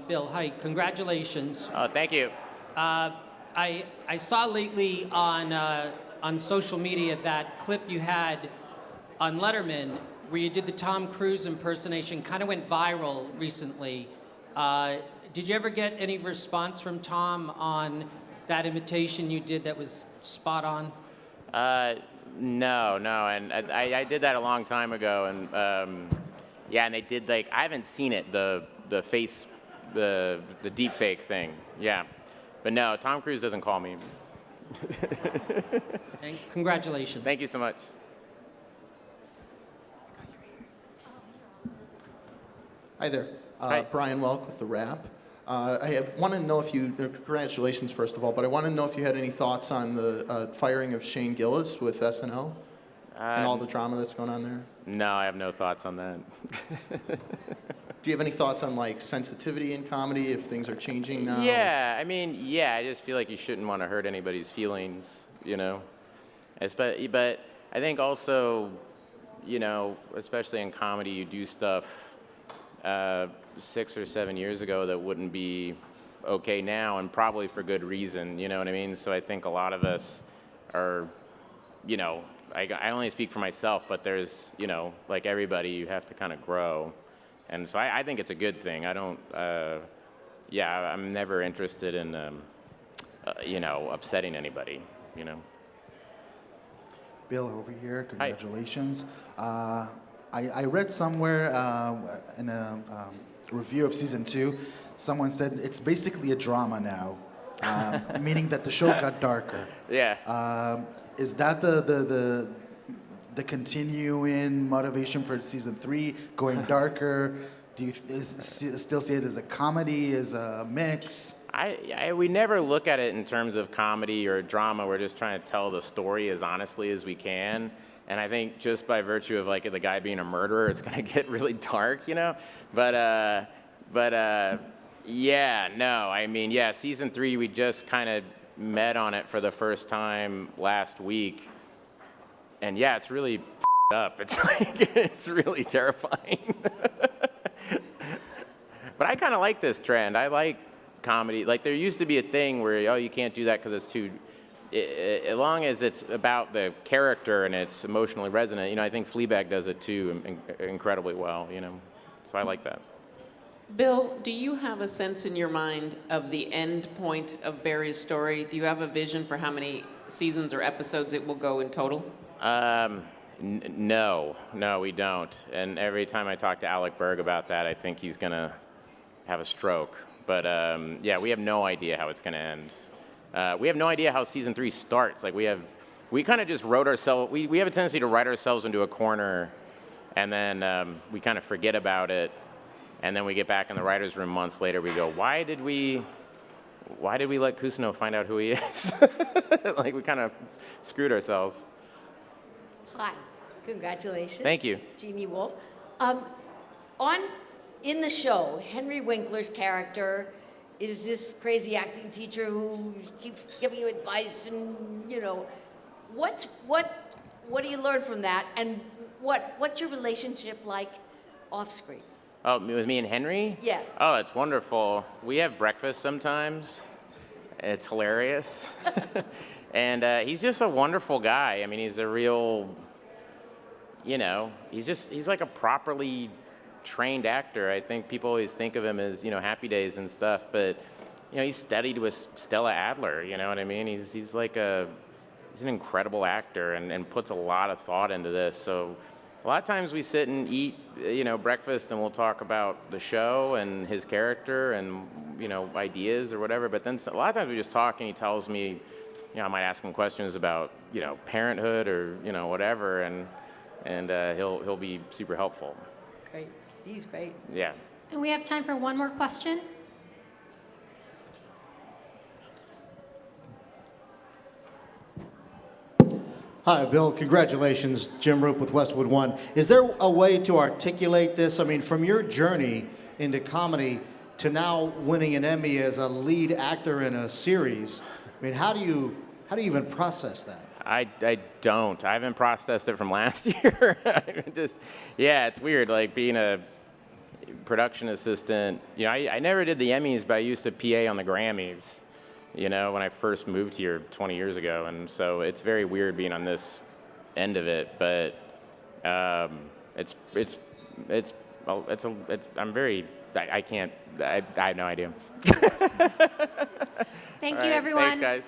Bill, hi. Congratulations. Oh, thank you. I saw lately on social media that clip you had on Letterman where you did the Tom Cruise impersonation. Kind of went viral recently. Did you ever get any response from Tom on that imitation you did that was spot on? No, and I did that a long time ago, and yeah, and they did I haven't seen it, the face, the deep fake thing, yeah, but no, Tom Cruise doesn't call me. And congratulations. Thank you so much. Hi there. Hi. Brian Welk with The Wrap. I want to know if you, congratulations first of all, but I want to know if you had any thoughts on the firing of Shane Gillis with SNL and all the drama that's going on there. No, I have no thoughts on that. Do you have any thoughts on like sensitivity in comedy, if things are changing now? Yeah, I mean, yeah, I just feel like you shouldn't want to hurt anybody's feelings, you know? But I think also, you know, especially in comedy, you do stuff 6 or 7 years ago that wouldn't be okay now, and probably for good reason, you know what I mean? So I think a lot of us are, you know, I only speak for myself, but there's, you know, like everybody, you have to kind of grow. And so I think it's a good thing. I don't, yeah, I'm never interested in, you know, upsetting anybody, you know. Bill, over here, congratulations. I read somewhere in a review of season 2, someone said it's basically a drama now, meaning that the show got darker. Yeah. Is that the continuing motivation for season 3, going darker? Do you still see it as a comedy, as a mix? We never look at it in terms of comedy or drama. We're just trying to tell the story as honestly as we can. And I think just by virtue of like the guy being a murderer, it's gonna get really dark, you know? But yeah, no, I mean, yeah, season 3, we just kind of met on it for the first time last week. And yeah, it's really up. It's like, it's really terrifying. But I kind of like this trend. I like comedy. Like there used to be a thing where, oh, you can't do that because it's too, as long as it's about the character and it's emotionally resonant, you know, I think Fleabag does it too incredibly well, you know, so I like that. Bill, do you have a sense in your mind of the end point of Barry's story? Do you have a vision for how many seasons or episodes it will go in total? No, we don't. And every time I talk to Alec Berg about that, I think he's gonna have a stroke. But yeah, we have no idea how it's gonna end. We have no idea how season 3 starts. Like we kind of just wrote ourselves, we have a tendency to write ourselves into a corner and then we kind of forget about it. And then we get back in the writer's room months later, we go, why did we let Cousineau find out who he is? Like we kind of screwed ourselves. Hi, congratulations. Thank you. Jeannie Wolf. In the show, Henry Winkler's character is this crazy acting teacher who keeps giving you advice, and you know, what do you learn from that, and what's your relationship like off screen? Oh, with me and Henry? Yeah. Oh, it's wonderful. We have breakfast sometimes. It's hilarious. And he's just a wonderful guy. I mean, he's a real, you know, he's like a properly trained actor. I think people always think of him as, you know, Happy Days and stuff, but, you know, he's studied with Stella Adler, you know what I mean? He's an incredible actor and puts a lot of thought into this. So a lot of times we sit and eat, you know, breakfast and we'll talk about the show and his character and, you know, ideas or whatever, but then a lot of times we just talk and he tells me, you know, I might ask him questions about, you know, parenthood or, you know, whatever, and he'll be super helpful. Great. He's great. Yeah. And we have time for one more question. Hi, Bill. Congratulations. Jim Roop with Westwood One. Is there a way to articulate this? I mean, from your journey into comedy to now winning an Emmy as a lead actor in a series, I mean, how do you even process that? I don't. I haven't processed it from last year. Yeah, it's weird, like being production assistant. You know, I never did the Emmys, but I used to PA on the Grammys, you know, when I first moved here 20 years ago. And so it's very weird being on this end of it, but I have no idea. Thank All you, right, everyone. Thanks, guys.